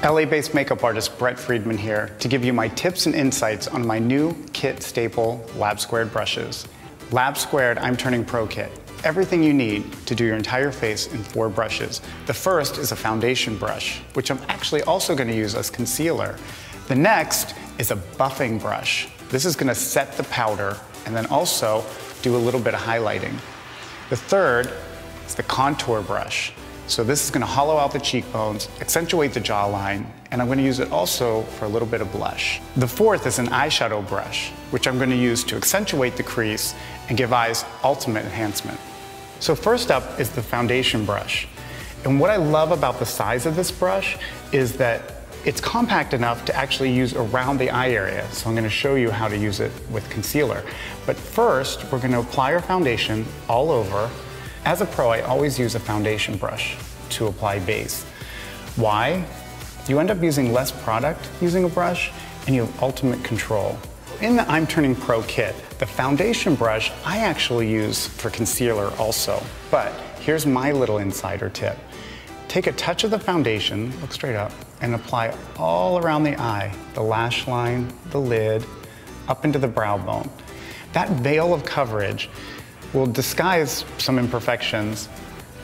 LA-based makeup artist Brett Freedman here to give you my tips and insights on my new kit staple L.A.B.² brushes. L.A.B.² I'm Turning Pro Kit. Everything you need to do your entire face in 4 brushes. The first is a foundation brush, which I'm actually also going to use as concealer. The next is a buffing brush. This is going to set the powder and then also do a little bit of highlighting. The third is the contour brush. So this is going to hollow out the cheekbones, accentuate the jawline, and I'm going to use it also for a little bit of blush. The fourth is an eyeshadow brush, which I'm going to use to accentuate the crease and give eyes ultimate enhancement. So first up is the foundation brush. And what I love about the size of this brush is that it's compact enough to actually use around the eye area. So I'm going to show you how to use it with concealer. But first, we're going to apply our foundation all over. As a pro, I always use a foundation brush to apply base. Why? You end up using less product using a brush, and you have ultimate control. In the I'm Turning Pro kit, the foundation brush I actually use for concealer also. But here's my little insider tip. Take a touch of the foundation, look straight up, and apply all around the eye, the lash line, the lid, up into the brow bone. That veil of coverage will disguise some imperfections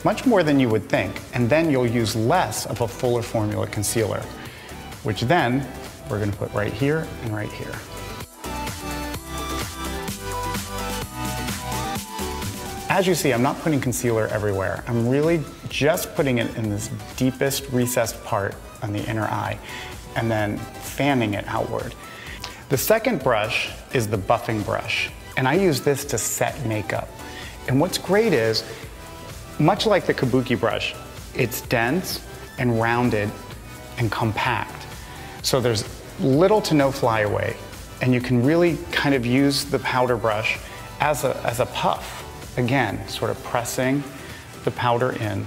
much more than you would think, and then you'll use less of a fuller formula concealer, which then we're going to put right here and right here. As you see, I'm not putting concealer everywhere. I'm really just putting it in this deepest recessed part on the inner eye, and then fanning it outward. The second brush is the buffing brush, and I use this to set makeup. And what's great is, much like the kabuki brush, it's dense and rounded and compact. So there's little to no flyaway, and you can really kind of use the powder brush as a puff. Again, sort of pressing the powder in.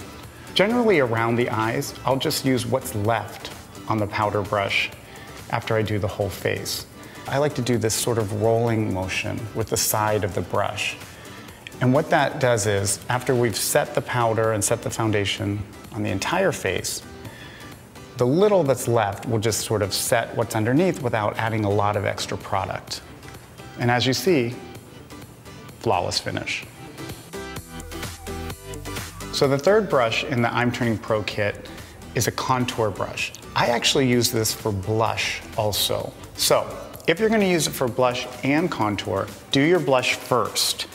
Generally around the eyes, I'll just use what's left on the powder brush after I do the whole face. I like to do this sort of rolling motion with the side of the brush. And what that does is, after we've set the powder and set the foundation on the entire face, the little that's left will just sort of set what's underneath without adding a lot of extra product. And as you see, flawless finish. So the third brush in the I'm Turning Pro kit is a contour brush. I actually use this for blush also. So if you're going to use it for blush and contour, do your blush first.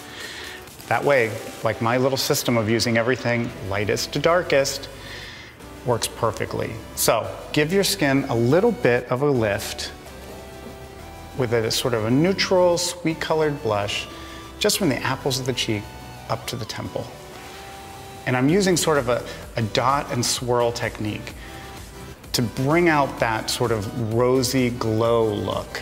That way, like my little system of using everything lightest to darkest, works perfectly. So give your skin a little bit of a lift with a sort of a neutral, sweet colored blush, just from the apples of the cheek up to the temple. And I'm using sort of a dot and swirl technique to bring out that sort of rosy glow look.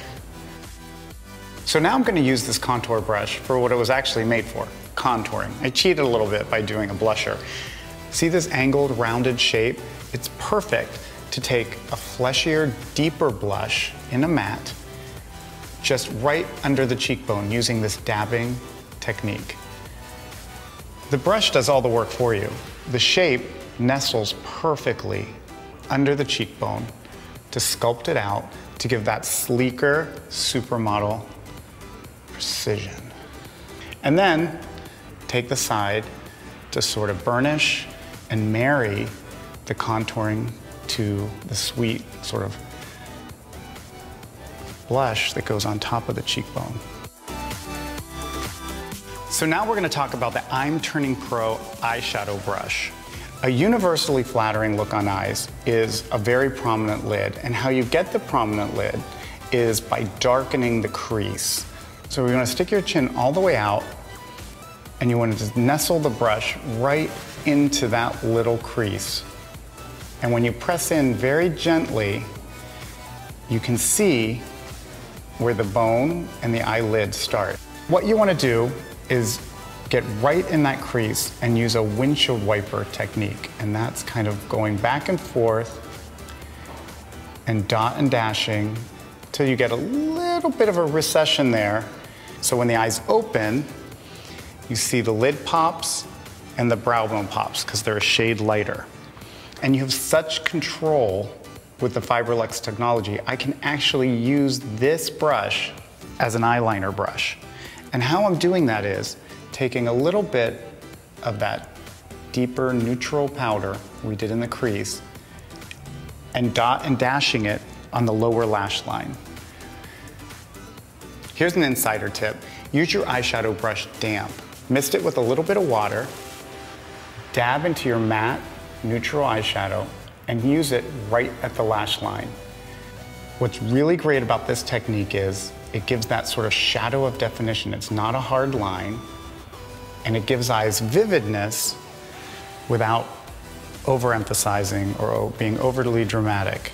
So now I'm going to use this contour brush for what it was actually made for, contouring. I cheated a little bit by doing a blusher. See this angled, rounded shape? It's perfect to take a fleshier, deeper blush in a matte, just right under the cheekbone using this dabbing technique. The brush does all the work for you. The shape nestles perfectly under the cheekbone to sculpt it out to give that sleeker supermodel precision. And then take the side to sort of burnish and marry the contouring to the sweet sort of blush that goes on top of the cheekbone. So now we're going to talk about the I'm Turning Pro eyeshadow brush. A universally flattering look on eyes is a very prominent lid, and how you get the prominent lid is by darkening the crease. So you're going to stick your chin all the way out, and you want to just nestle the brush right into that little crease. And when you press in very gently, you can see where the bone and the eyelid start. What you want to do is get right in that crease and use a windshield wiper technique. And that's kind of going back and forth and dot and dashing till you get a little bit of a recession there. So when the eyes open, You see the lid pops and the brow bone pops because they're a shade lighter. And you have such control with the FiberLux technology, I can actually use this brush as an eyeliner brush. And how I'm doing that is taking a little bit of that deeper neutral powder we did in the crease and dashing it on the lower lash line. Here's an insider tip. Use your eyeshadow brush damp. Mist it with a little bit of water, dab into your matte, neutral eyeshadow, and use it right at the lash line. What's really great about this technique is it gives that sort of shadow of definition. It's not a hard line, and it gives eyes vividness without overemphasizing or being overly dramatic.